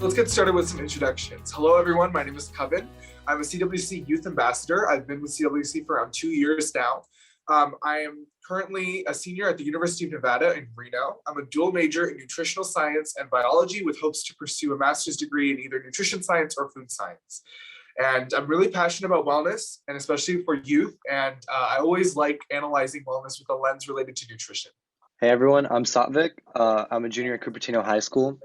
Let's get started with some introductions. Hello, everyone. My name is Coven. I'm a CWC Youth Ambassador. I've been with CWC for around 2 years now. I am currently a senior at the University of Nevada in Reno. I'm a dual major in nutritional science and biology with hopes to pursue a master's degree in either nutrition science or food science. And I'm really passionate about wellness, and especially for youth. And I always like analyzing wellness with a lens related to nutrition. Hey everyone, I'm Satvik. I'm a junior at Cupertino High School.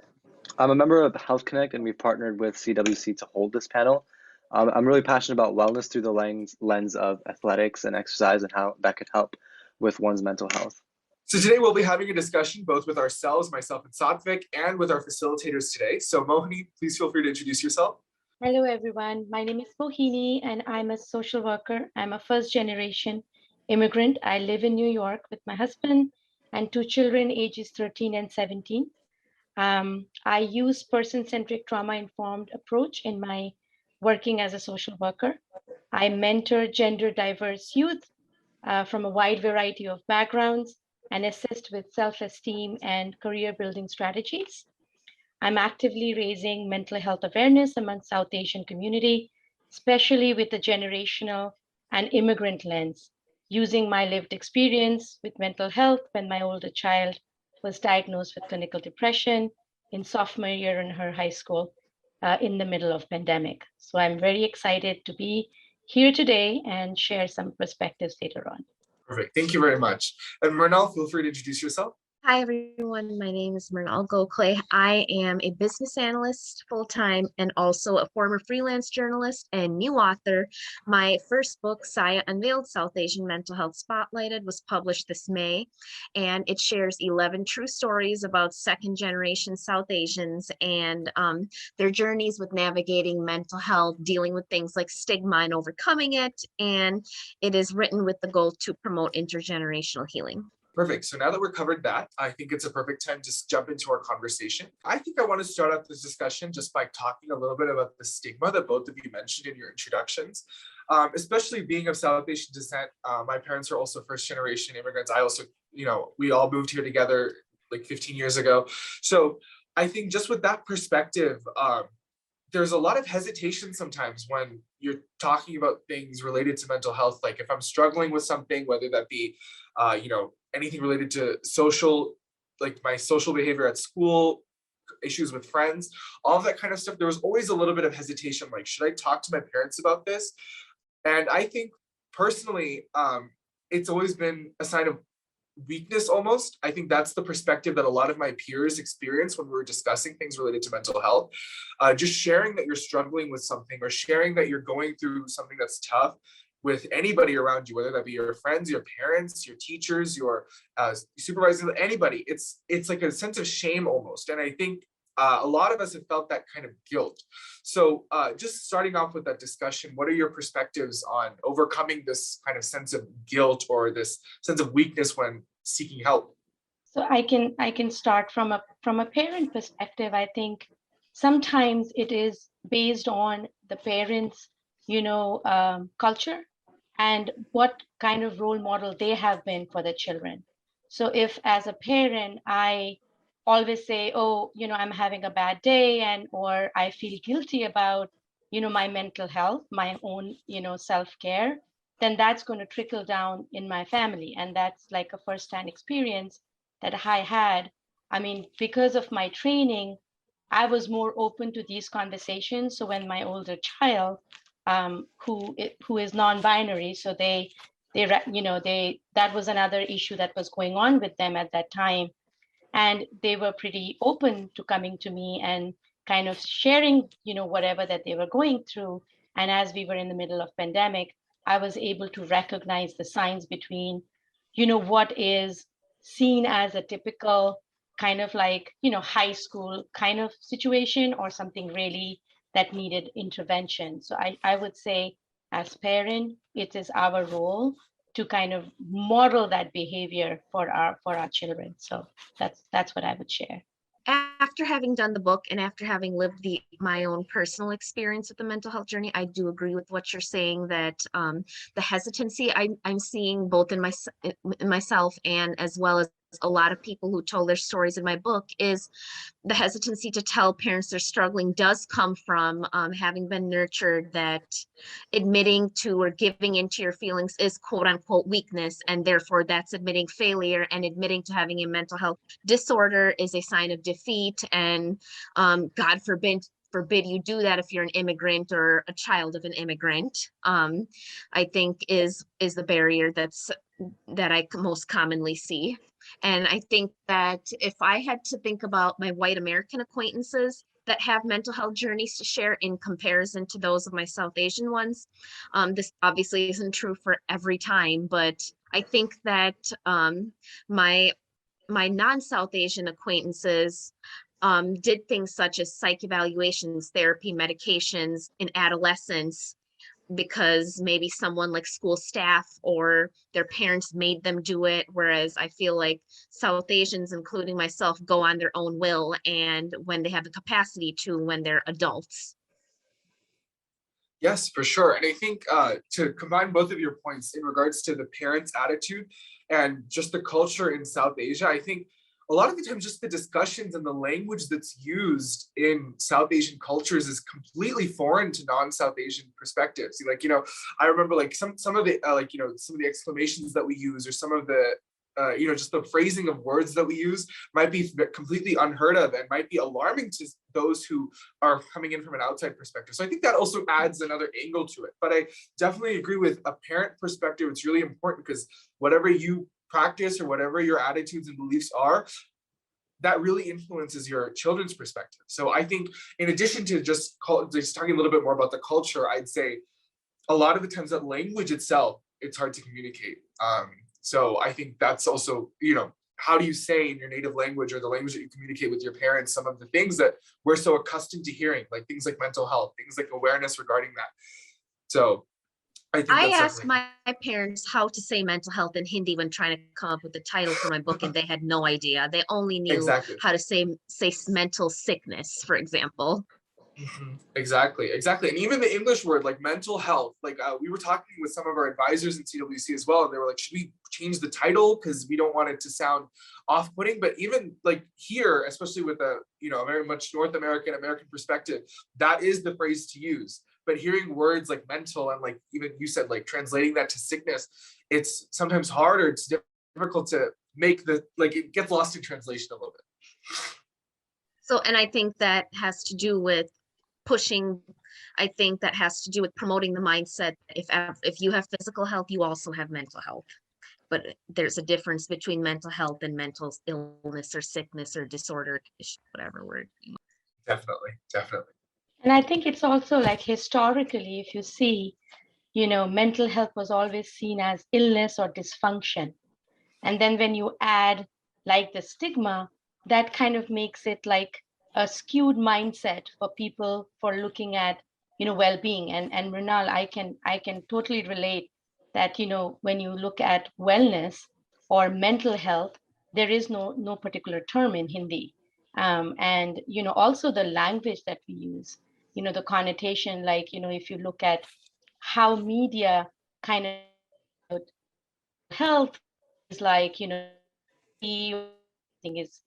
I'm a member of Health Connect, and we've partnered with CWC to hold this panel. I'm really passionate about wellness through the lens of athletics and exercise and how that could help with one's mental health. So today we'll be having a discussion both with ourselves, myself and Satvik, and with our facilitators today. So Mohini, please feel free to introduce yourself. Hello everyone, my name is Mohini and I'm a social worker. I'm a first generation immigrant. I live in New York with my husband and 2 children ages 13 and 17. I use person-centric trauma-informed approach in my working as a social worker. I mentor gender diverse youth from a wide variety of backgrounds and assist with self-esteem and career building strategies. I'm actively raising mental health awareness among South Asian community, especially with the generational and immigrant lens, using my lived experience with mental health when my older child was diagnosed with clinical depression in sophomore year in her high school in the middle of pandemic. So I'm very excited to be here today and share some perspectives later on. Perfect. Thank you very much. And Mernal, feel free to introduce yourself. Hi, everyone. My name is Mernal Gokhale. I am a business analyst full-time and also a former freelance journalist and new author. My first book, Saya Unveiled, South Asian Mental Health Spotlighted, was published this May, and it shares 11 true stories about second-generation South Asians and their journeys with navigating mental health, dealing with things like stigma and overcoming it, and it is written with the goal to promote intergenerational healing. Perfect. So now that we're covered that, I think it's a perfect time to just jump into our conversation. I think I want to start off this discussion just by talking a little bit about the stigma that both of you mentioned in your introductions, especially being of South Asian descent. My parents are also first generation immigrants. I also, we all moved here together like 15 years ago. So I think just with that perspective, there's a lot of hesitation sometimes when you're talking about things related to mental health. Like if I'm struggling with something, whether that be, anything related to social, like my social behavior at school, issues with friends, all of that kind of stuff, there was always a little bit of hesitation. Like, should I talk to my parents about this? And I think personally, it's always been a sign of weakness almost. I think that's the perspective that a lot of my peers experience when we were discussing things related to mental health. Just sharing that you're struggling with something or sharing that you're going through something that's tough with anybody around you, whether that be your friends, your parents, your teachers, your supervisor, anybody. It's like a sense of shame almost. And I think a lot of us have felt that kind of guilt. So just starting off with that discussion, what are your perspectives on overcoming this kind of sense of guilt or this sense of weakness when seeking help? So I can start from a parent perspective. I think sometimes it is based on the parents, culture and what kind of role model they have been for their children. So if as a parent, I always say, oh, I'm having a bad day or I feel guilty about, my mental health, my own, self-care, then that's going to trickle down in my family. And that's like a first-hand experience that I had. I mean, because of my training, I was more open to these conversations. So when my older child, who is non-binary, so that was another issue that was going on with them at that time, and they were pretty open to coming to me and kind of sharing, whatever that they were going through. And as we were in the middle of pandemic, I was able to recognize the signs between, what is seen as a typical kind of like, high school kind of situation or something really that needed intervention. So I would say as parent, it is our role to kind of model that behavior for our children. So that's what I would share. After having done the book and after having lived my own personal experience with the mental health journey, I do agree with what you're saying, that the hesitancy I'm seeing both in myself and as well as a lot of people who told their stories in my book is the hesitancy to tell parents they're struggling does come from having been nurtured that admitting to or giving into your feelings is quote unquote weakness, and therefore that's admitting failure, and admitting to having a mental health disorder is a sign of defeat, and God forbid you do that if you're an immigrant or a child of an immigrant. I think is the barrier that I most commonly see. And I think that if I had to think about my white American acquaintances that have mental health journeys to share in comparison to those of my South Asian ones, this obviously isn't true for every time, but I think that my non-South Asian acquaintances did things such as psych evaluations, therapy, medications in adolescence, because maybe someone like school staff or their parents made them do it. Whereas I feel like South Asians, including myself, go on their own will and when they have the capacity to when they're adults. Yes, for sure. And I think to combine both of your points in regards to the parents' attitude and just the culture in South Asia, I think a lot of the time just the discussions and the language that's used in South Asian cultures is completely foreign to non-South Asian perspectives. Like, you know, I remember like some of the like, you know, some of the exclamations that we use, or some of the you know, just the phrasing of words that we use might be completely unheard of and might be alarming to those who are coming in from an outside perspective. So I think that also adds another angle to it. But I definitely agree with a parent perspective. It's really important because whatever you practice or whatever your attitudes and beliefs are, that really influences your children's perspective. So I think in addition to just talking a little bit more about the culture, I'd say a lot of the times that language itself, it's hard to communicate. So I think that's also, you know, how do you say in your native language or the language that you communicate with your parents some of the things that we're so accustomed to hearing, like things like mental health, things like awareness regarding that. So I think I that's asked definitely... my parents how to say mental health in Hindi when trying to come up with the title for my book, and they had no idea. They only knew Exactly. how to say mental sickness, for example. Exactly. And even the English word like mental health, like we were talking with some of our advisors in CWC as well, and they were like, should we change the title because we don't want it to sound off-putting? But even like here, especially with a, you know, a very much North American perspective, that is the phrase to use. But hearing words like mental and like even you said, like translating that to sickness, it's sometimes hard, or it's difficult to make the, like, it gets lost in translation a little bit. So, and I think that has to do with I think that has to do with promoting the mindset. If you have physical health, you also have mental health. But there's a difference between mental health and mental illness or sickness or disorder, whatever word. Definitely. And I think it's also like historically, if you see, you know, mental health was always seen as illness or dysfunction. And then when you add like the stigma, that kind of makes it like a skewed mindset for people for looking at, you know, well-being. And Mrinal, I can totally relate that, you know, when you look at wellness or mental health, there is no particular term in Hindi. And, you know, also the language that we use, you know, the connotation, like, you know, if you look at how media kind of health is like, you know, thing is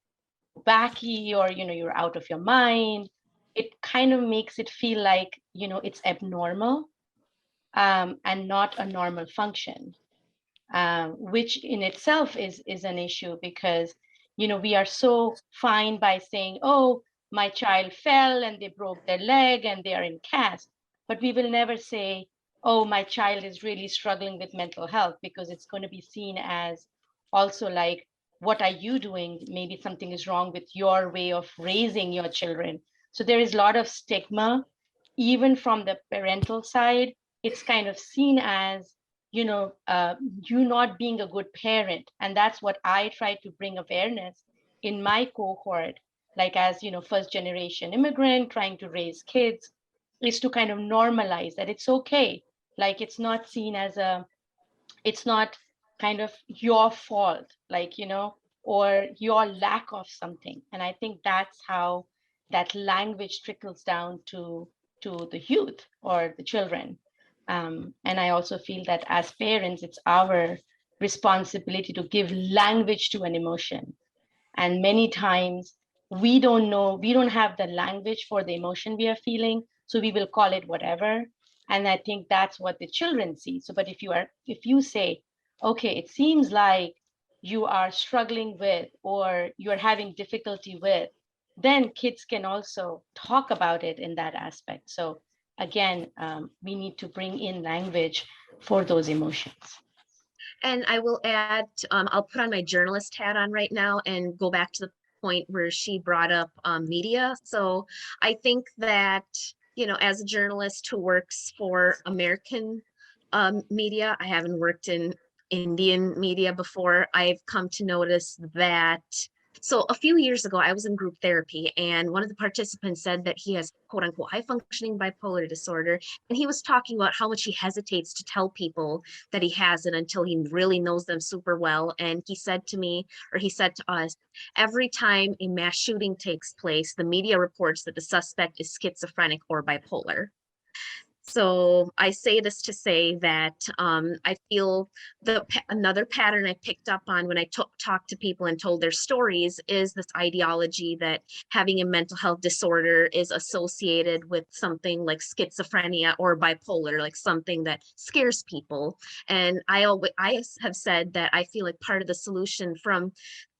backy, or, you know, you're out of your mind. It kind of makes it feel like, you know, it's abnormal and not a normal function, which in itself is an issue because, you know, we are so fine by saying, oh, my child fell and they broke their leg and they are in cast, but we will never say, oh, my child is really struggling with mental health, because it's going to be seen as also like, what are you doing? Maybe something is wrong with your way of raising your children. So there is a lot of stigma, even from the parental side. It's kind of seen as, you know, you not being a good parent. And that's what I try to bring awareness in my cohort, like as, you know, first generation immigrant trying to raise kids, is to kind of normalize that it's okay. Like it's not seen as it's not kind of your fault, like, you know, or your lack of something. And I think that's how that language trickles down to the youth or the children. And I also feel that as parents, it's our responsibility to give language to an emotion. And many times we don't know, we don't have the language for the emotion we are feeling, so we will call it whatever. And I think that's what the children see. So, but if you say, okay, it seems like you are struggling with, or you're having difficulty with, then kids can also talk about it in that aspect. So again, we need to bring in language for those emotions. And I will add, I'll put on my journalist hat on right now and go back to the point where she brought up media. So I think that, as a journalist who works for American media, I haven't worked in Indian media before, I've come to notice that. So a few years ago, I was in group therapy, and one of the participants said that he has quote unquote high functioning bipolar disorder. And he was talking about how much he hesitates to tell people that he has it until he really knows them super well. And he said to me, or he said to us, every time a mass shooting takes place, the media reports that the suspect is schizophrenic or bipolar. So I say this to say that I feel another pattern I picked up on when I talked to people and told their stories is this ideology that having a mental health disorder is associated with something like schizophrenia or bipolar, like something that scares people. And I have said that I feel like part of the solution from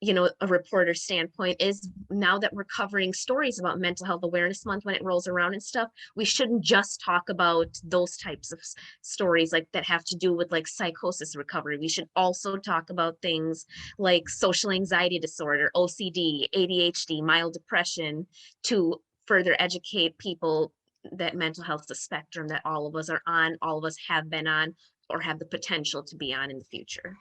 a reporter standpoint is, now that we're covering stories about Mental Health Awareness Month when it rolls around and stuff, we shouldn't just talk about those types of stories like that have to do with like psychosis recovery. We should also talk about things like social anxiety disorder, OCD, ADHD, mild depression, to further educate people that mental health is a spectrum that all of us are on, all of us have been on, or have the potential to be on in the future.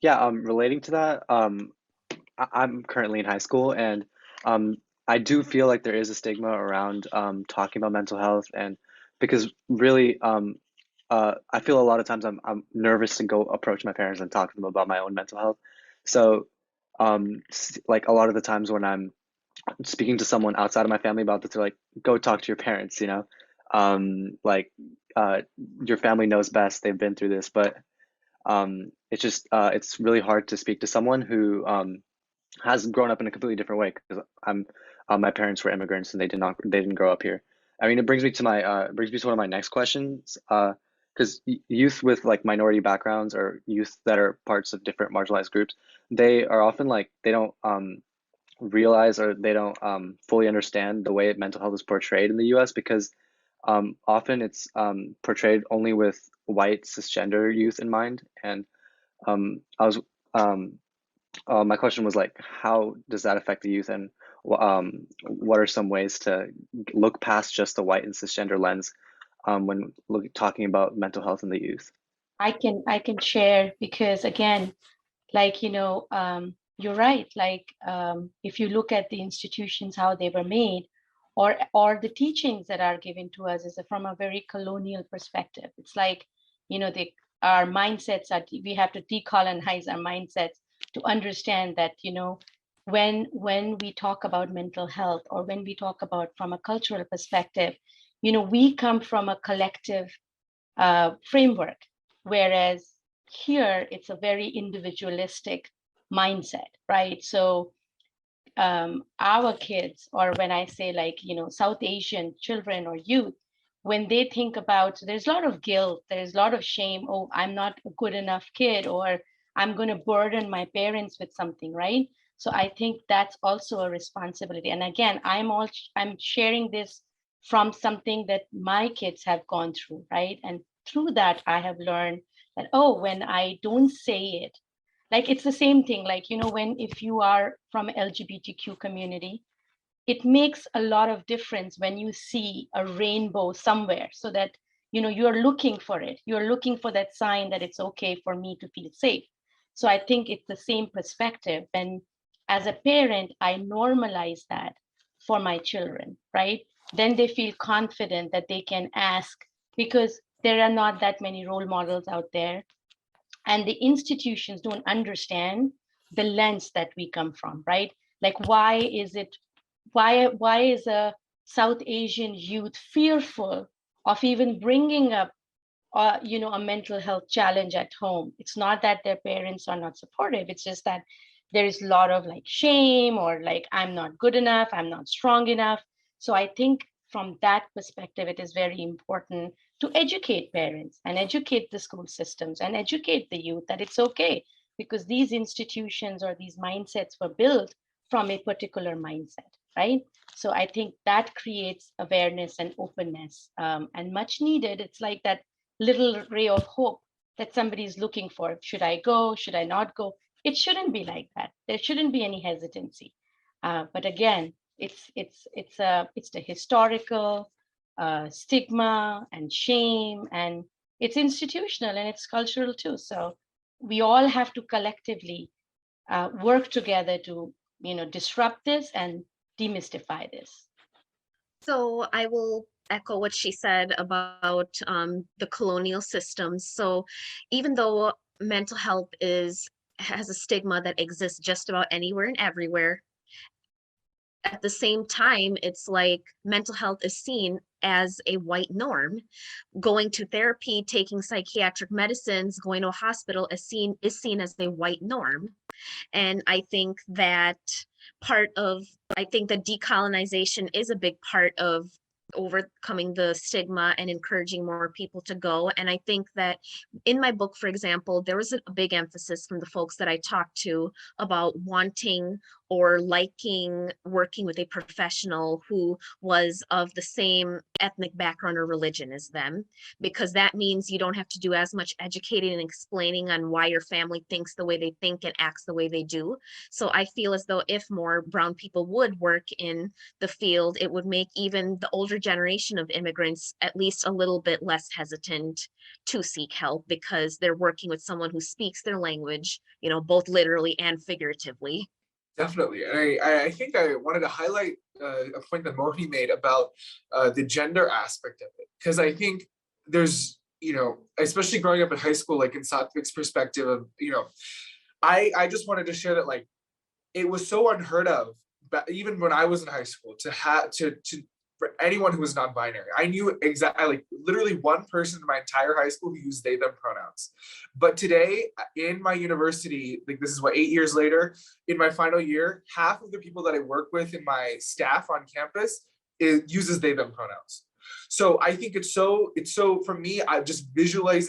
Yeah, relating to that, I'm currently in high school, and I do feel like there is a stigma around talking about mental health, and because really, I feel a lot of times I'm nervous to go approach my parents and talk to them about my own mental health. So, like a lot of the times when I'm speaking to someone outside of my family about this, they're like, "Go talk to your parents," like your family knows best. They've been through this, but it's just it's really hard to speak to someone who has grown up in a completely different way, because my parents were immigrants and they didn't grow up here. I mean, it brings me to one of my next questions, because youth with like minority backgrounds, or youth that are parts of different marginalized groups, they are often like they don't realize, or they don't fully understand the way mental health is portrayed in the US, because often it's portrayed only with white cisgender youth in mind. And I was my question was like, how does that affect the youth, and what are some ways to look past just the white and cisgender lens when talking about mental health in the youth? I can share, because again, like, you're right. Like, if you look at the institutions, how they were made, or the teachings that are given to us is from a very colonial perspective. It's like, our mindsets we have to decolonize our mindsets to understand that, when we talk about mental health, or when we talk about from a cultural perspective, we come from a collective framework, whereas here it's a very individualistic mindset, right? So our kids, or when I say like, South Asian children or youth, when they think about, so there's a lot of guilt, there's a lot of shame. Oh, I'm not a good enough kid, or I'm going to burden my parents with something, right? So I think that's also a responsibility. And again, I'm sharing this from something that my kids have gone through, right? And through that, I have learned that, oh, when I don't say it, like it's the same thing, like, when if you are from LGBTQ community, it makes a lot of difference when you see a rainbow somewhere, so that, you're looking for it. You're looking for that sign that it's okay for me to feel safe. So I think it's the same perspective. And as a parent, I normalize that for my children, right? Then they feel confident that they can ask, because there are not that many role models out there, and the institutions don't understand the lens that we come from, right? Like, why is a South Asian youth fearful of even bringing up a mental health challenge at home. It's not that their parents are not supportive. It's just that there is a lot of like shame or like, I'm not good enough, I'm not strong enough. So I think from that perspective, it is very important to educate parents and educate the school systems and educate the youth that it's okay, because these institutions or these mindsets were built from a particular mindset, right? So I think that creates awareness and openness, and much needed. It's like that little ray of hope that somebody is looking for. Should I go? Should I not go? It shouldn't be like that. There shouldn't be any hesitancy. But again, it's the historical stigma and shame, and it's institutional and it's cultural too. So we all have to collectively work together to disrupt this and demystify this. So I will echo what she said about the colonial systems. So even though mental health has a stigma that exists just about anywhere and everywhere, at the same time, it's like mental health is seen as a white norm. Going to therapy, taking psychiatric medicines, going to a hospital is seen as a white norm. And I think that decolonization is a big part of overcoming the stigma and encouraging more people to go. And I think that in my book, for example, there was a big emphasis from the folks that I talked to about wanting or liking working with a professional who was of the same ethnic background or religion as them, because that means you don't have to do as much educating and explaining on why your family thinks the way they think and acts the way they do. So I feel as though if more brown people would work in the field, it would make even the older generation of immigrants at least a little bit less hesitant to seek help, because they're working with someone who speaks their language, both literally and figuratively. Definitely. And I think I wanted to highlight a point that Mohini made about the gender aspect of it. Because I think there's, especially growing up in high school, like in Satvik's perspective of, I just wanted to share that, like, it was so unheard of, even when I was in high school, to have to for anyone who was non-binary. I knew exactly, like literally one person in my entire high school who used they, them pronouns. But today in my university, like this is 8 years later, in my final year, half of the people that I work with in my staff on campus uses they, them pronouns. So I think it's so for me, I'm just visually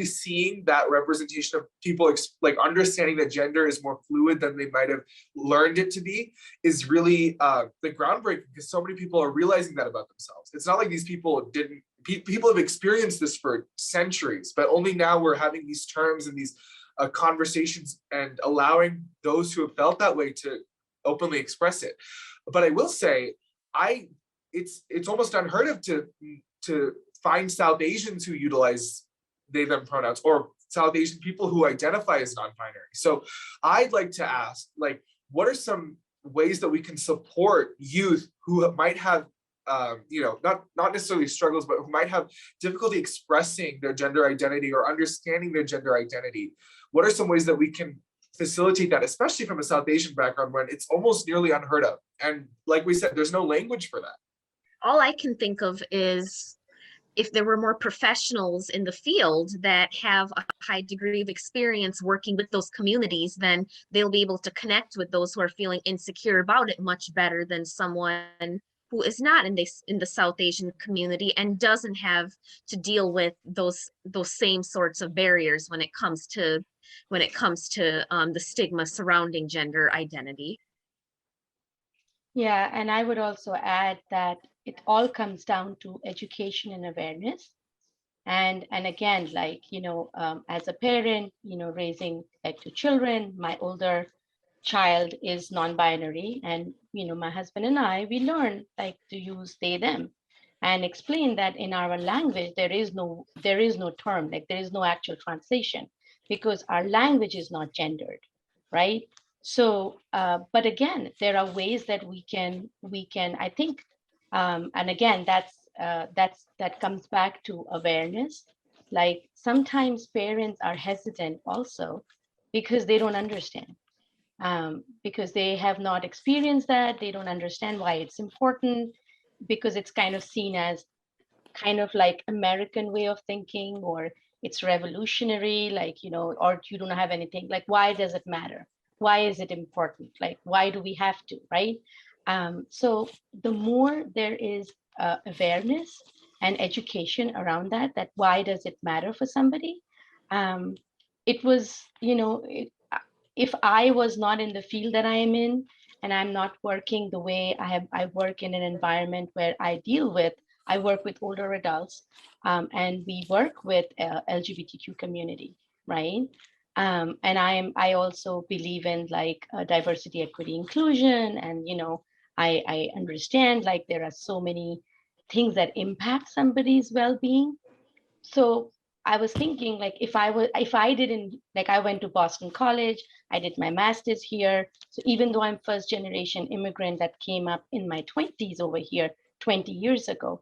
seeing that representation of people like understanding that gender is more fluid than they might have learned it to be is really the groundbreaking, because so many people are realizing that about themselves. It's not like these people didn't, people have experienced this for centuries, but only now we're having these terms and these conversations and allowing those who have felt that way to openly express it. But I will say, it's almost unheard of to find South Asians who utilize they, them pronouns, or South Asian people who identify as non-binary. So I'd like to ask, like, what are some ways that we can support youth who might have, not necessarily struggles, but who might have difficulty expressing their gender identity or understanding their gender identity? What are some ways that we can facilitate that, especially from a South Asian background, when it's almost nearly unheard of? And like we said, there's no language for that. All I can think of is if there were more professionals in the field that have a high degree of experience working with those communities, then they'll be able to connect with those who are feeling insecure about it much better than someone who is not in the South Asian community and doesn't have to deal with those same sorts of barriers when it comes to the stigma surrounding gender identity. Yeah, and I would also add that it all comes down to education and awareness. And again, like, as a parent, raising like 2 children, my older child is non-binary, and, my husband and I, we learn like to use they, them, and explain that in our language, there is no term, like there is no actual translation, because our language is not gendered, right? So, but again, there are ways that we can, I think, and again, that comes back to awareness. Like sometimes parents are hesitant also because they don't understand, because they have not experienced that. They don't understand why it's important, because it's kind of seen as kind of like American way of thinking, or it's revolutionary, like, or you don't have anything, like, why does it matter? Why is it important? Like, why do we have to, right? So the more there is awareness and education around that why does it matter for somebody? It was, if I was not in the field that I am in, and I'm not working the way I work in an environment where I work with older adults, and we work with LGBTQ community, right? And I also believe in like diversity, equity, inclusion, and I understand like there are so many things that impact somebody's well-being. So I was thinking, like, if I didn't, like, I went to Boston College, I did my master's here. So even though I'm first generation immigrant that came up in my 20s over here 20 years ago,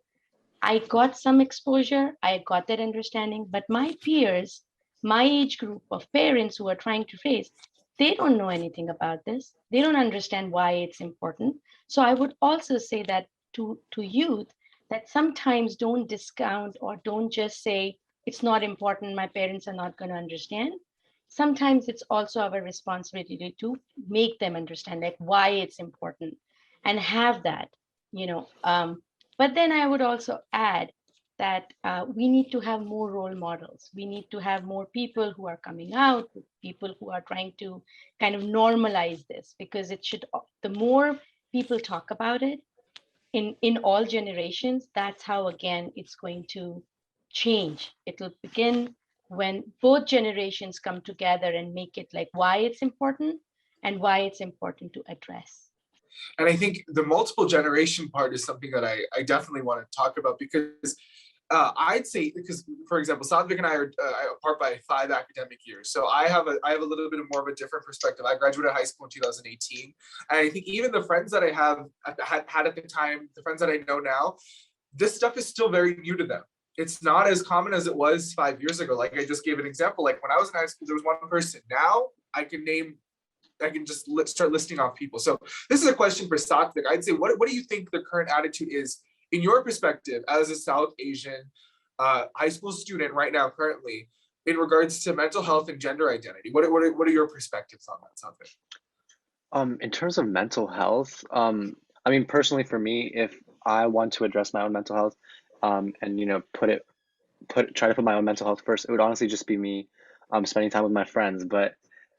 I got some exposure, I got that understanding, but my peers, my age group of parents who are trying to raise, they don't know anything about this. They don't understand why it's important. So I would also say that to youth, that sometimes don't discount or don't just say it's not important, my parents are not going to understand. Sometimes it's also our responsibility to make them understand like why it's important and have that, you know. But then I would also add that we need to have more role models. We need to have more people who are coming out, people who are trying to kind of normalize this, because it should, the more people talk about it in all generations, that's how, again, it's going to change. It'll begin when both generations come together and make it like why it's important and why it's important to address. And I think the multiple generation part is something that I definitely want to talk about, because I'd say, because for example, Sadvik and I are apart by 5 academic years. So I have a little bit of more of a different perspective. I graduated high school in 2018. And I think even the friends that I have had at the time, the friends that I know now, this stuff is still very new to them. It's not as common as it was 5 years ago. Like I just gave an example, like when I was in high school, there was one person. Now I can just start listing off people. So this is a question for Satvik. I'd say, what do you think the current attitude is in your perspective as a South Asian high school student right now, currently, in regards to mental health and gender identity? What are your perspectives on that, Satvik? In terms of mental health, I mean, personally for me, if I want to address my own mental health, and try to put my own mental health first, it would honestly just be me spending time with my friends. But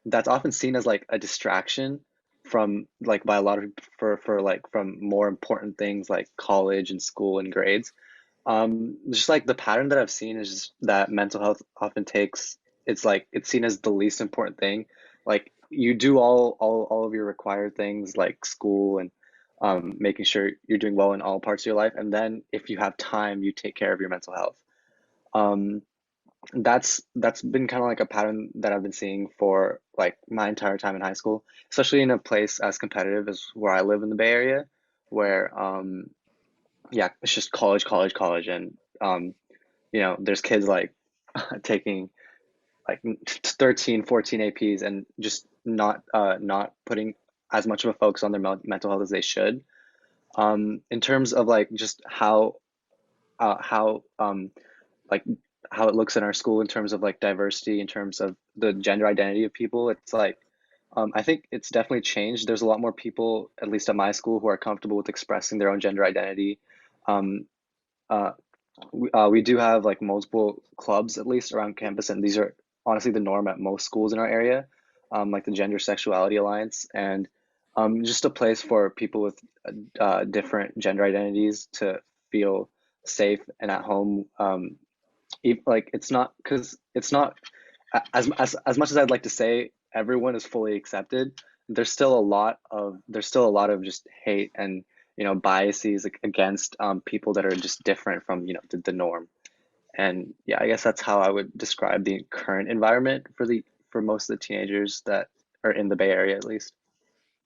that's often seen as like a distraction from like by a lot of for like from more important things like college and school and grades. Just like the pattern that I've seen is just that mental health often takes, it's like it's seen as the least important thing. Like you do all of your required things like school and making sure you're doing well in all parts of your life, and then if you have time, you take care of your mental health. Um, that's been kind of like a pattern that I've been seeing for like my entire time in high school, especially in a place as competitive as where I live in the Bay Area, where yeah, it's just college, and there's kids like taking like 13, 14 APs and just not putting as much of a focus on their mental health as they should. In terms of like just how like how it looks in our school in terms of like diversity, in terms of the gender identity of people, it's like I think it's definitely changed. There's a lot more people, at least at my school, who are comfortable with expressing their own gender identity. Um, uh, we do have like multiple clubs at least around campus, and these are honestly the norm at most schools in our area, like the Gender Sexuality Alliance, and just a place for people with different gender identities to feel safe and at home. Like it's not, because it's not as much as I'd like to say everyone is fully accepted. There's still a lot of just hate and biases against people that are just different from the norm. And yeah, I guess that's how I would describe the current environment for most of the teenagers that are in the Bay Area, at least.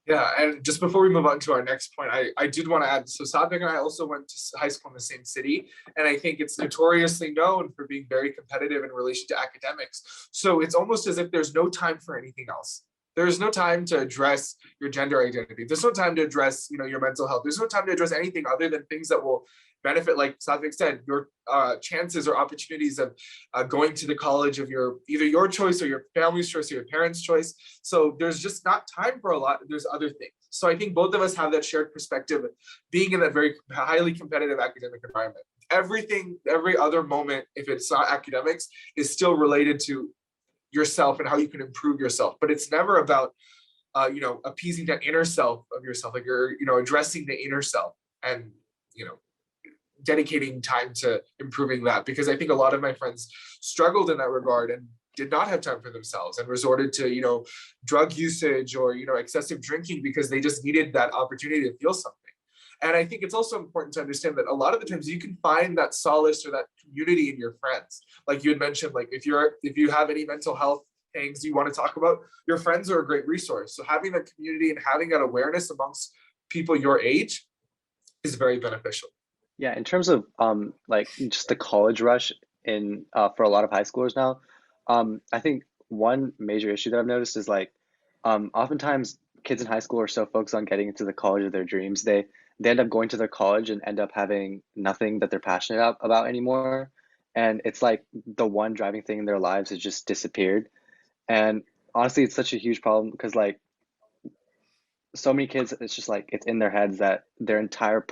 Yeah, and just before we move on to our next point, I did want to add, so Satvik and I also went to high school in the same city, and I think it's notoriously known for being very competitive in relation to academics. So it's almost as if there's no time for anything else. There's no time to address your gender identity. There's no time to address, your mental health. There's no time to address anything other than things that will benefit, like Satvik said, your chances or opportunities of going to the college of either your choice or your family's choice or your parents' choice. So there's just not time for a lot. There's other things. So I think both of us have that shared perspective of being in that very highly competitive academic environment. Everything, every other moment, if it's not academics, is still related to yourself and how you can improve yourself. But it's never about appeasing that inner self of yourself, like you're, addressing the inner self and, dedicating time to improving that. Because I think a lot of my friends struggled in that regard and did not have time for themselves and resorted to, drug usage or, excessive drinking because they just needed that opportunity to feel something. And I think it's also important to understand that a lot of the times you can find that solace or that community in your friends. Like you had mentioned, like if you have any mental health things you want to talk about, your friends are a great resource. So having that community and having that awareness amongst people your age is very beneficial. Yeah, in terms of like just the college rush in for a lot of high schoolers now, I think one major issue that I've noticed is like oftentimes kids in high school are so focused on getting into the college of their dreams, they end up going to their college and end up having nothing that they're passionate about anymore. And it's like the one driving thing in their lives has just disappeared. And honestly, it's such a huge problem because like so many kids, it's just like it's in their heads that of their entire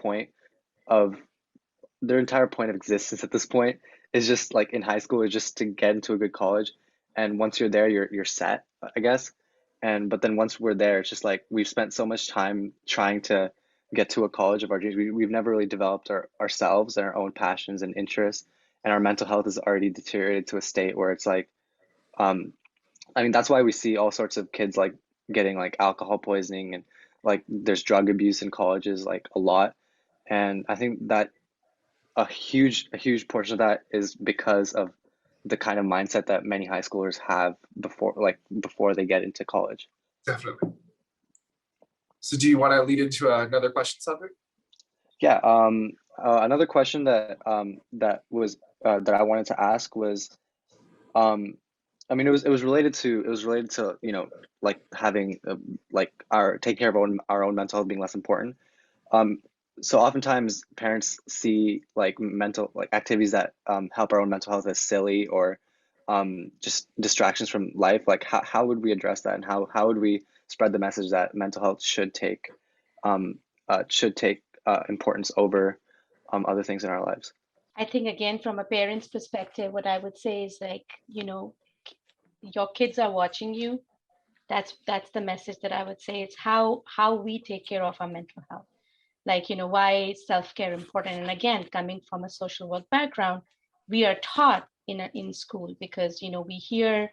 point of existence at this point is just like in high school is just to get into a good college, and once you're there you're set, I guess. And but then once we're there, it's just like we've spent so much time trying to get to a college of our dreams. We've never really developed ourselves and our own passions and interests, and our mental health is already deteriorated to a state where it's like um I mean that's why we see all sorts of kids like getting like alcohol poisoning, and like there's drug abuse in colleges like a lot. And I think that a huge portion of that is because of the kind of mindset that many high schoolers have before they get into college. Definitely. So do you want to lead into another question, Satvik? Yeah. Another question that I wanted to ask was, um, I mean, it was related to like having like our taking care of our own mental health being less important. Um, so oftentimes parents see like mental like activities that help our own mental health as silly or just distractions from life. Like how would we address that, and how would we spread the message that mental health um, should take importance over other things in our lives? I think again, from a parent's perspective, what I would say is like, your kids are watching you. That's the message that I would say. It's how we take care of our mental health. Like, why is self-care important? And again, coming from a social work background, we are taught in school because, we hear,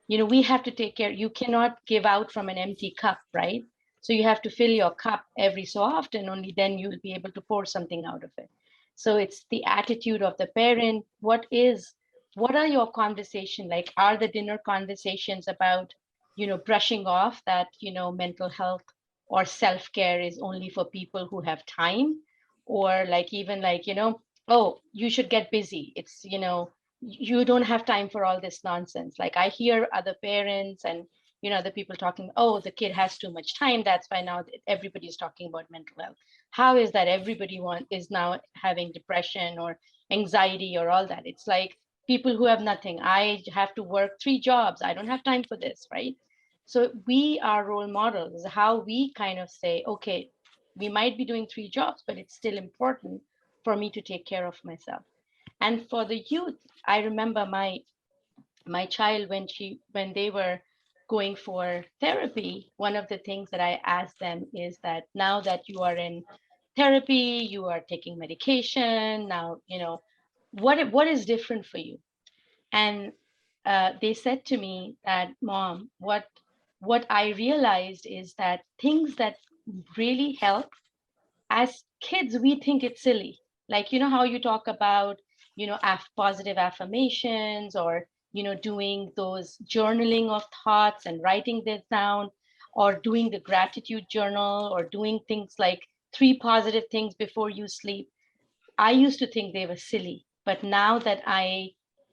we have to take care. You cannot give out from an empty cup, right? So you have to fill your cup every so often, only then you'll be able to pour something out of it. So it's the attitude of the parent. What are your conversation like? Are the dinner conversations about, brushing off that, mental health or self-care is only for people who have time? Or like even like, oh, you should get busy. It's, you don't have time for all this nonsense. Like I hear other parents and, other people talking, oh, the kid has too much time. That's why now everybody's talking about mental health. How is that everybody is now having depression or anxiety or all that? It's like people who have nothing. I have to work 3 jobs. I don't have time for this, right? So we are role models, how we kind of say, okay, we might be doing 3 jobs, but it's still important for me to take care of myself. And for the youth, I remember my child when they were going for therapy, one of the things that I asked them is that now that you are in therapy, you are taking medication, now, what is different for you? And they said to me that, Mom, what I realized is that things that really help, as kids, we think it's silly. Like, how you talk about, positive affirmations or, doing those journaling of thoughts and writing this down, or doing the gratitude journal, or doing things like 3 positive things before you sleep. I used to think they were silly, but now that I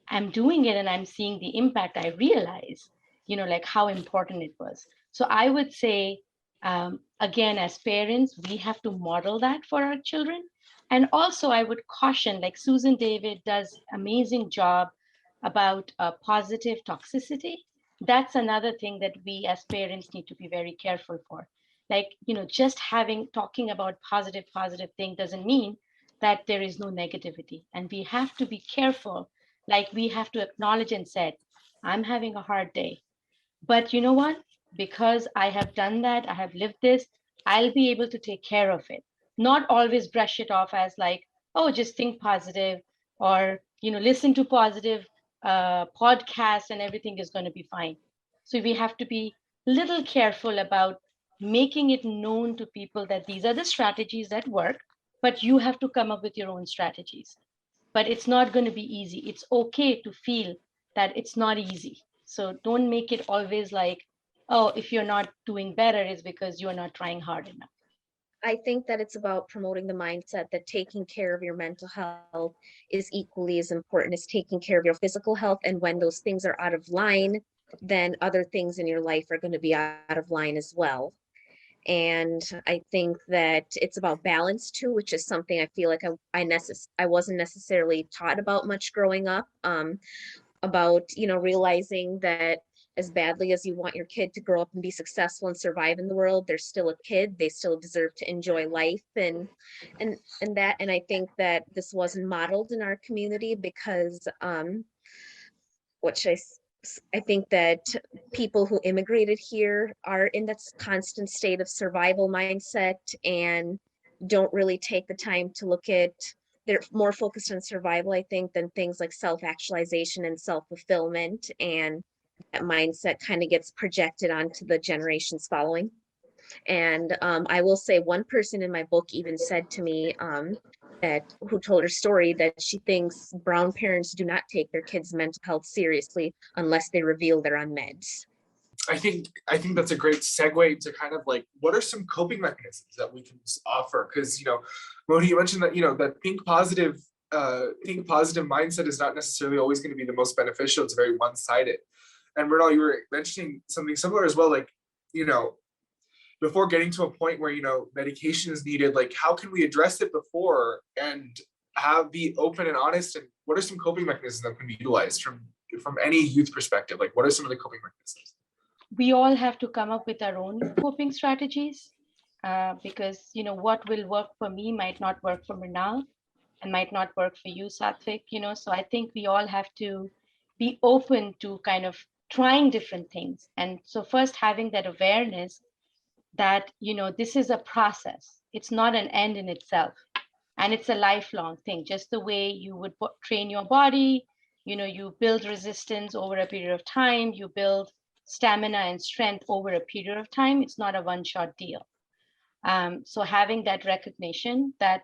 am doing it and I'm seeing the impact, I realize, like how important it was. So I would say, again, as parents, we have to model that for our children. And also I would caution, like Susan David does amazing job about positive toxicity. That's another thing that we as parents need to be very careful for. Like, just talking about positive thing doesn't mean that there is no negativity. And we have to be careful. Like we have to acknowledge and say, I'm having a hard day. But you know what? Because I have done that, I have lived this, I'll be able to take care of it. Not always brush it off as like, oh, just think positive, or listen to positive podcasts and everything is going to be fine. So we have to be little careful about making it known to people that these are the strategies that work, but you have to come up with your own strategies. But it's not going to be easy. It's okay to feel that it's not easy. So don't make it always like, oh, if you're not doing better, it's because you're not trying hard enough. I think that it's about promoting the mindset that taking care of your mental health is equally as important as taking care of your physical health. And when those things are out of line, then other things in your life are going to be out of line as well. And I think that it's about balance too, which is something I feel like I wasn't necessarily taught about much growing up. About realizing that as badly as you want your kid to grow up and be successful and survive in the world, they're still a kid. They still deserve to enjoy life, and I think that this wasn't modeled in our community because what should I think that people who immigrated here are in that constant state of survival mindset and don't really take the time to look at, they're more focused on survival, I think, than things like self-actualization and self-fulfillment. And that mindset kind of gets projected onto the generations following. And I will say one person in my book even said to me who told her story that she thinks brown parents do not take their kids' mental health seriously unless they reveal they're on meds. I think that's a great segue to kind of like, what are some coping mechanisms that we can offer? Because Moni, you mentioned that that think positive mindset is not necessarily always going to be the most beneficial. It's very one-sided. And Mernal, you were mentioning something similar as well, like before getting to a point where medication is needed, like how can we address it before and be open and honest? And what are some coping mechanisms that can be utilized from any youth perspective? Like what are some of the coping mechanisms? We all have to come up with our own coping strategies because what will work for me might not work for Mernal and might not work for you, Satvik. So I think we all have to be open to kind of trying different things. And so first having that awareness that this is a process. It's not an end in itself, and it's a lifelong thing. Just the way you would train your body, you build resistance over a period of time, you build stamina and strength over a period of time. It's not a one-shot deal. So having that recognition that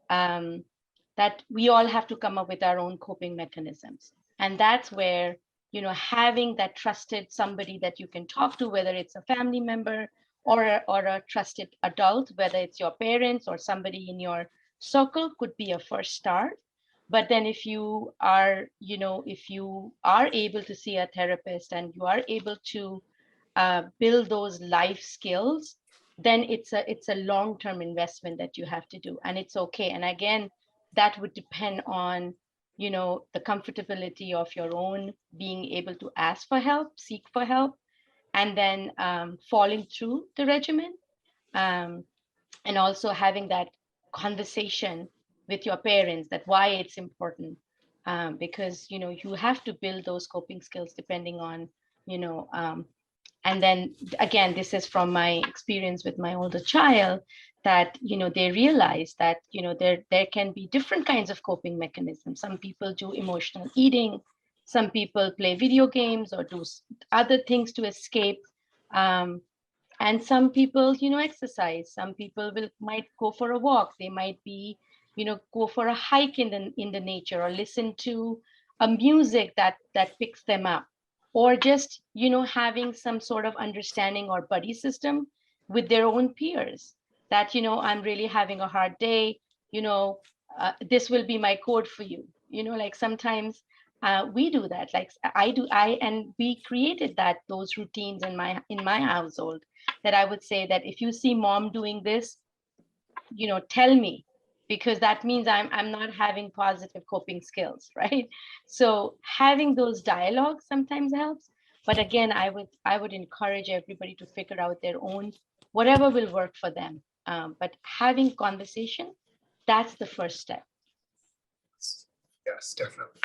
that we all have to come up with our own coping mechanisms, and that's where having that trusted somebody that you can talk to, whether it's a family member or a trusted adult, whether it's your parents or somebody in your circle, could be a first start. But then if you are able to see a therapist and you are able to build those life skills, then it's a long-term investment that you have to do, and it's okay. And again, that would depend on the comfortability of your own being able to ask for help, seek for help, and then following through the regimen, and also having that conversation with your parents that why it's important, because you have to build those coping skills depending on and then again, this is from my experience with my older child, that they realize that there can be different kinds of coping mechanisms. Some people do emotional eating, some people play video games or do other things to escape, and some people exercise. Some people might go for a walk. They might be go for a hike in the nature, or listen to a music that picks them up, or just having some sort of understanding or buddy system with their own peers, that I'm really having a hard day, this will be my code for you. Like sometimes we do that, like and we created those routines in my household, that I would say that if you see mom doing this, tell me, because that means I'm not having positive coping skills, right? So having those dialogues sometimes helps. But again, I would encourage everybody to figure out their own, whatever will work for them. But having conversation, that's the first step. Yes, definitely.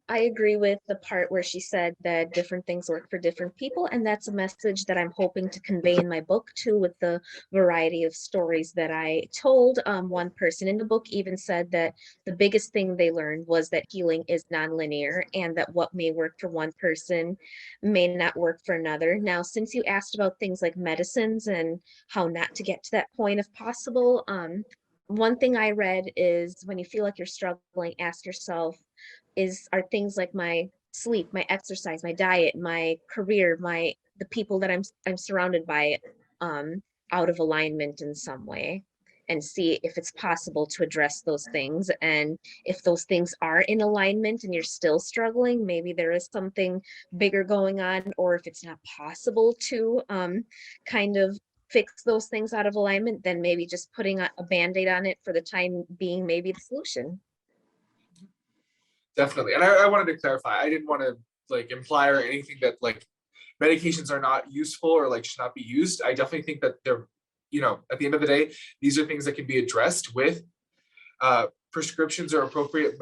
I agree with the part where she said that different things work for different people, and that's a message that I'm hoping to convey in my book too, with the variety of stories that I told. One person in the book even said that the biggest thing they learned was that healing is nonlinear, and that what may work for one person may not work for another. Now, since you asked about things like medicines and how not to get to that point if possible, one thing I read is when you feel like you're struggling, ask yourself, are things like my sleep, my exercise, my diet, my career, the people that I'm surrounded by out of alignment in some way, and see if it's possible to address those things. And if those things are in alignment and you're still struggling, maybe there is something bigger going on, or if it's not possible to kind of fix those things out of alignment, then maybe just putting a band-aid on it for the time being may be the solution. Definitely. And I wanted to clarify, I didn't want to like imply or anything that like medications are not useful or like should not be used. I definitely think that they're, you know, at the end of the day, these are things that can be addressed with prescriptions or appropriate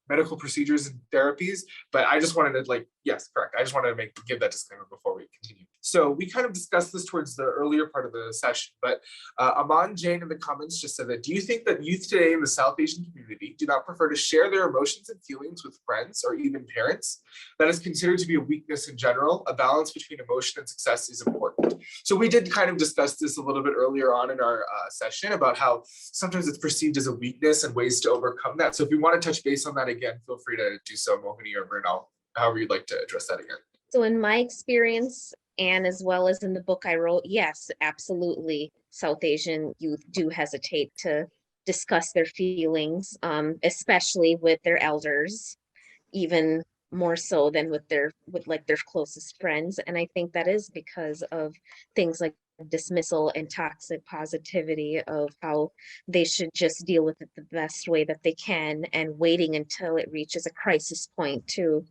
medical procedures and therapies. But I just wanted to like, yes, correct. I just wanted to give that disclaimer before we continue. So we kind of discussed this towards the earlier part of the session, but Aman Jain in the comments just said that, do you think that youth today in the South Asian community do not prefer to share their emotions and feelings with friends or even parents? That is considered to be a weakness in general. A balance between emotion and success is important. So we did kind of discuss this a little bit earlier on in our session about how sometimes it's perceived as a weakness and ways to overcome that. So if you want to touch base on that again, feel free to do so, Mohini or Mrinal, however you'd like to address that again. So in my experience, and as well as in the book I wrote, yes, absolutely, South Asian youth do hesitate to discuss their feelings, especially with their elders, even more so than with their closest friends. And I think that is because of things like dismissal and toxic positivity, of how they should just deal with it the best way that they can, and waiting until it reaches a crisis point to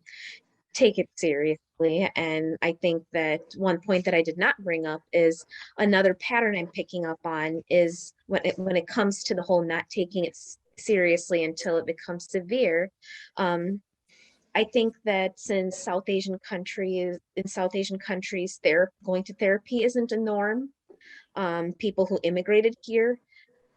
take it seriously. And I think that one point that I did not bring up is another pattern I'm picking up on is when it comes to the whole not taking it seriously until it becomes severe. I think that since in South Asian countries, going to therapy isn't a norm. People who immigrated here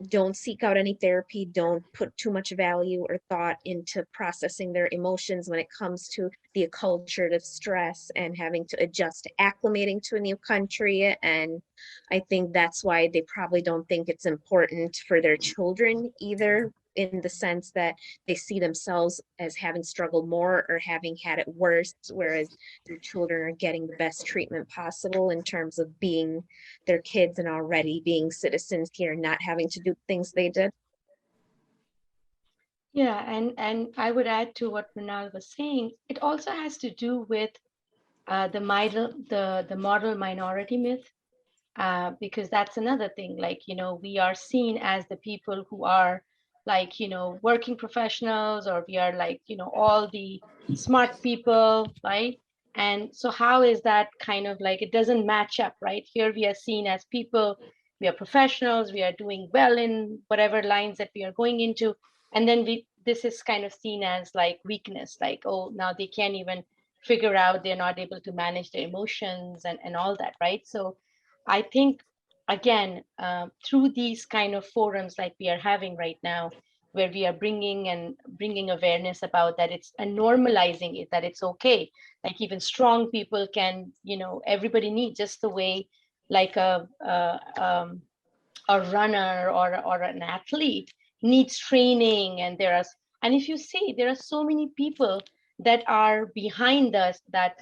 don't seek out any therapy, don't put too much value or thought into processing their emotions when it comes to the acculturative stress and having to adjust to acclimating to a new country. And I think that's why they probably don't think it's important for their children either, in the sense that they see themselves as having struggled more or having had it worse, whereas their children are getting the best treatment possible in terms of being their kids and already being citizens here, not having to do things they did. Yeah, and I would add to what Mrinal was saying, it also has to do with the model minority myth, because that's another thing. Like, you know, we are seen as the people who are like, you know, working professionals, or we are like, you know, all the smart people, right? And so how is that kind of like, it doesn't match up, right? Here we are seen as people, we are professionals, we are doing well in whatever lines that we are going into. And then this is kind of seen as like weakness, like, oh, now they can't even figure out, they're not able to manage their emotions and all that, right? So I think, again, through these kind of forums like we are having right now, where we are bringing awareness about that, it's and normalizing it, that it's okay. Like even strong people can, you know, everybody needs, just the way like a runner or an athlete needs training. And if you see, there are so many people that are behind us, that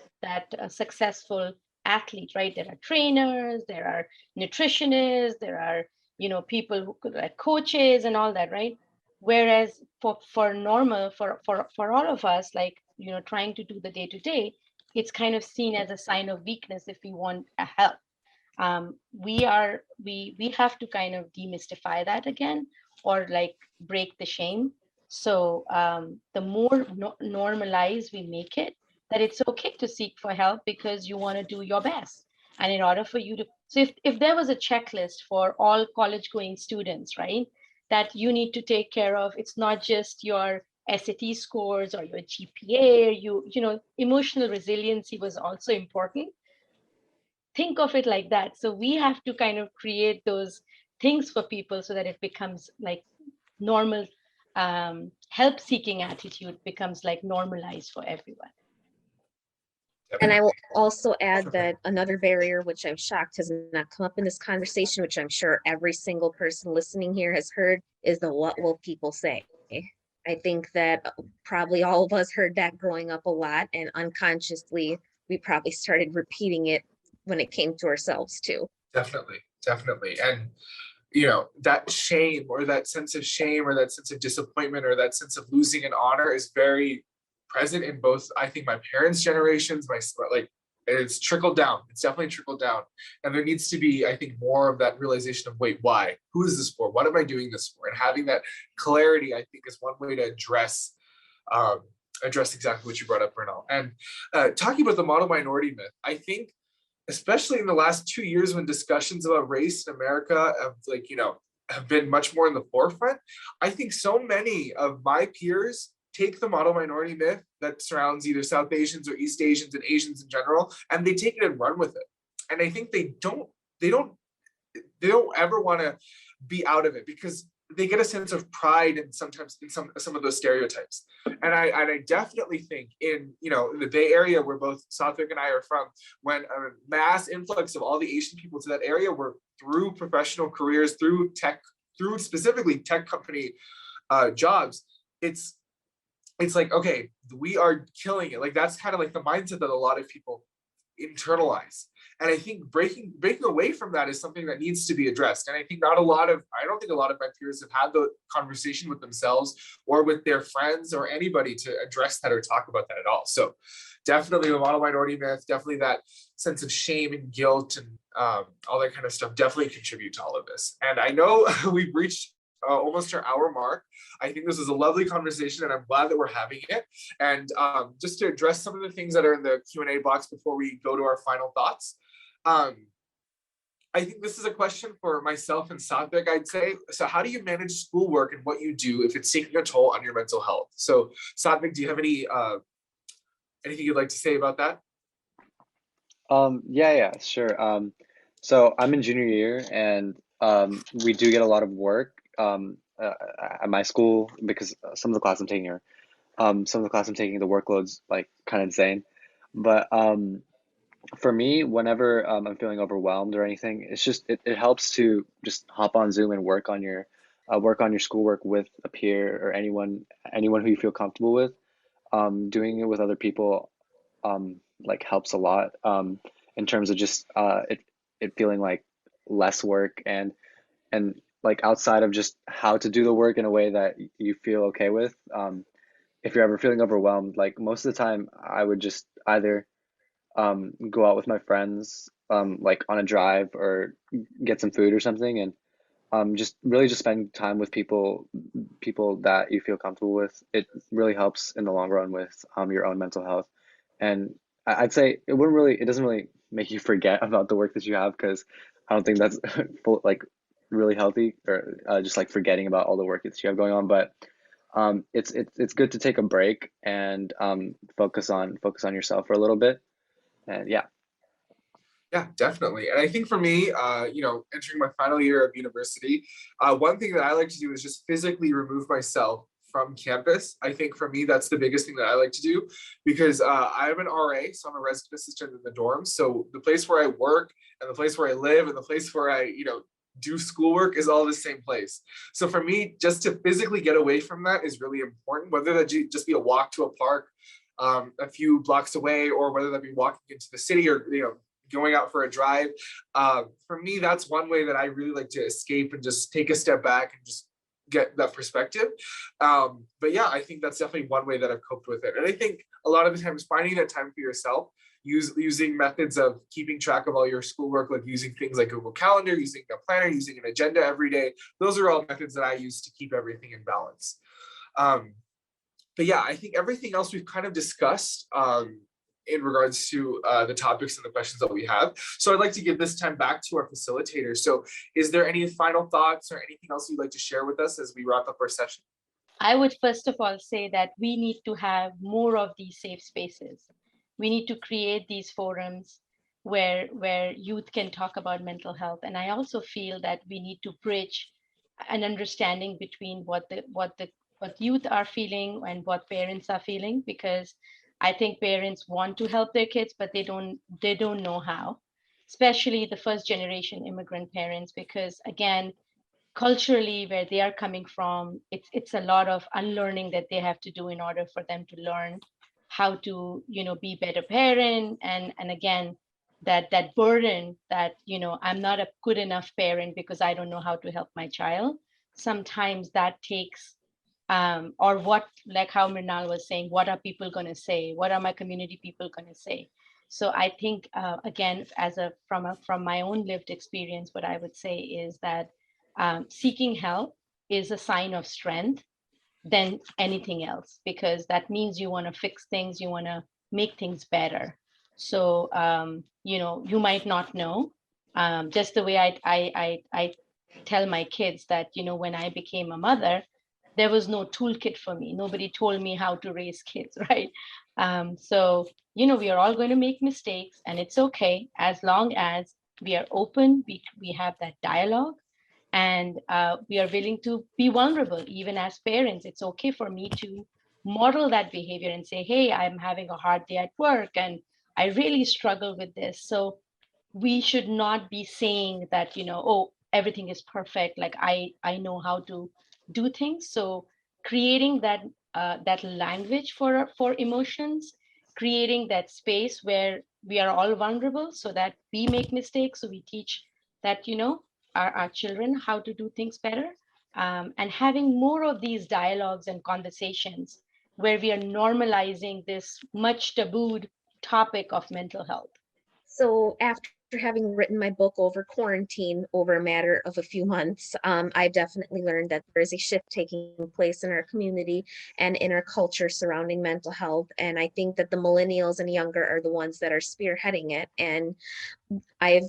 successful athlete, right? There are trainers, there are nutritionists, there are, you know, people who could like coaches and all that, right? Whereas for all of us, like, you know, trying to do the day to day, it's kind of seen as a sign of weakness if we want a help. We have to kind of demystify that again, or like break the shame. So the more normalized we make it, that it's okay to seek for help because you want to do your best. And in order for you to, so if there was a checklist for all college going students, right, that you need to take care of, it's not just your SAT scores or your GPA, emotional resiliency was also important. Think of it like that. So we have to kind of create those things for people so that it becomes like normal. Help seeking attitude becomes like normalized for everyone. And I will also add that another barrier, which I'm shocked has not come up in this conversation, which I'm sure every single person listening here has heard, is the what will people say? I think that probably all of us heard that growing up a lot, and unconsciously, we probably started repeating it when it came to ourselves too. Definitely, definitely. And that shame, or that sense of shame, or that sense of disappointment, or that sense of losing an honor is very present in both, I think, my parents' generations, it's trickled down. It's definitely trickled down. And there needs to be, I think, more of that realization of, wait, why? Who is this for? What am I doing this for? And having that clarity, I think, is one way to address exactly what you brought up, Bernal. And talking about the model minority myth, I think, especially in the last 2 years when discussions about race in America have been much more in the forefront, I think so many of my peers take the model minority myth that surrounds either South Asians or East Asians and Asians in general, and they take it and run with it. And I think they don't ever want to be out of it, because they get a sense of pride and sometimes in some of those stereotypes. And I definitely think in the Bay Area, where both Satvik and I are from, when a mass influx of all the Asian people to that area were through professional careers, through specifically tech company jobs, it's like, okay, we are killing it. Like, that's kind of like the mindset that a lot of people internalize. And I think breaking away from that is something that needs to be addressed. And I think I don't think a lot of my peers have had the conversation with themselves or with their friends or anybody to address that or talk about that at all. So definitely the model minority myth, definitely that sense of shame and guilt and all that kind of stuff definitely contribute to all of this. And I know we've reached almost our hour mark. I think this was a lovely conversation, and I'm glad that we're having it. And just to address some of the things that are in the Q&A box before we go to our final thoughts, I think this is a question for myself and Satvik, I'd say. So how do you manage schoolwork and what you do if it's taking a toll on your mental health? So Satvik, do you have anything you'd like to say about that? Yeah, sure. So I'm in junior year, and we do get a lot of work at my school, because some of the class I'm taking the workload's like kind of insane. But for me, whenever I'm feeling overwhelmed or anything, it's just it helps to just hop on Zoom and work on your schoolwork with a peer or anyone who you feel comfortable with. Doing it with other people like helps a lot in terms of just it feeling like less work, and like outside of just how to do the work in a way that you feel okay with. If you're ever feeling overwhelmed, like most of the time, I would just either go out with my friends, like on a drive, or get some food or something, and just really just spend time with people that you feel comfortable with. It really helps in the long run with your own mental health. And I'd say it doesn't really make you forget about the work that you have, because I don't think that's like really healthy, or just like forgetting about all the work that you have going on. But it's good to take a break and focus on yourself for a little bit. And yeah. Yeah, definitely. And I think for me, entering my final year of university, one thing that I like to do is just physically remove myself from campus. I think for me, that's the biggest thing that I like to do, because I'm an RA, so I'm a resident assistant in the dorms. So the place where I work and the place where I live and the place where I, do schoolwork is all the same place. So for me, just to physically get away from that is really important, whether that just be a walk to a park a few blocks away, or whether that be walking into the city, or, going out for a drive. For me, that's one way that I really like to escape and just take a step back and just get that perspective. But yeah, I think that's definitely one way that I've coped with it. And I think a lot of the times finding that time for yourself using methods of keeping track of all your schoolwork, like using things like Google Calendar, using a planner, using an agenda every day. Those are all methods that I use to keep everything in balance. But yeah, I think everything else we've kind of discussed in regards to the topics and the questions that we have. So I'd like to give this time back to our facilitator. So is there any final thoughts or anything else you'd like to share with us as we wrap up our session? I would first of all say that we need to have more of these safe spaces. We need to create these forums where youth can talk about mental health. And I also feel that we need to bridge an understanding between what youth are feeling and what parents are feeling, because I think parents want to help their kids, but they don't know how, especially the first generation immigrant parents, because again, culturally where they are coming from, it's a lot of unlearning that they have to do in order for them to learn how to, be better parent. And again, that burden that, I'm not a good enough parent because I don't know how to help my child. Sometimes that takes or what, like how Mrinal was saying, what are people going to say? What are my community people going to say? So I think, again, from my own lived experience, what I would say is that seeking help is a sign of strength than anything else, because that means you want to fix things, you want to make things better. So, you might not know, just the way I tell my kids that, when I became a mother, there was no toolkit for me. Nobody told me how to raise kids, right? So, we are all going to make mistakes, and it's okay as long as we are open, we have that dialogue, and we are willing to be vulnerable. Even as parents, it's okay for me to model that behavior and say, hey, I'm having a hard day at work and I really struggle with this. So we should not be saying that, oh, everything is perfect, like I know how to do things. So creating that language for emotions, creating that space where we are all vulnerable so that we make mistakes, so we teach that, our children how to do things better, and having more of these dialogues and conversations where we are normalizing this much tabooed topic of mental health. So after having written my book over quarantine over a matter of a few months, I've definitely learned that there is a shift taking place in our community and in our culture surrounding mental health. And I think that the millennials and younger are the ones that are spearheading it. And I've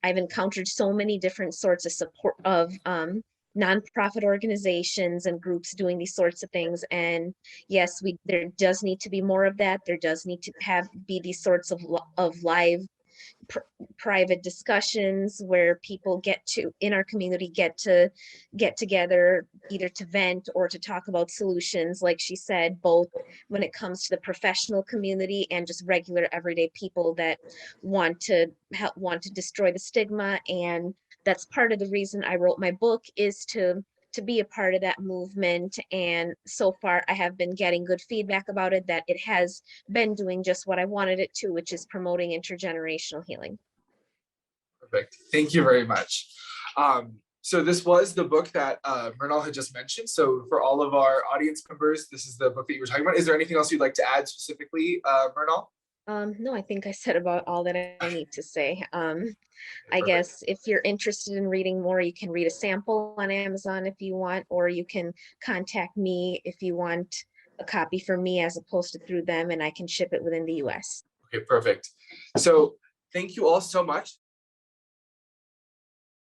encountered so many different sorts of support of nonprofit organizations and groups doing these sorts of things. And yes, there does need to be more of that. There does need to be these sorts of live private discussions where people in our community get together either to vent or to talk about solutions, like she said, both when it comes to the professional community and just regular everyday people that want to destroy the stigma. And that's part of the reason I wrote my book, is to be a part of that movement. And so far I have been getting good feedback about it, that it has been doing just what I wanted it to, which is promoting intergenerational healing. Perfect. Thank you very much. So this was the book that Mrinal had just mentioned. So for all of our audience members, this is the book that you were talking about. Is there anything else you'd like to add specifically, Mrinal? No, I think I said about all that I need to say. I Perfect. guess if you're interested in reading more, you can read a sample on Amazon if you want, or you can contact me if you want a copy from me as opposed to through them, and I can ship it within the US. Okay, perfect. So thank you all so much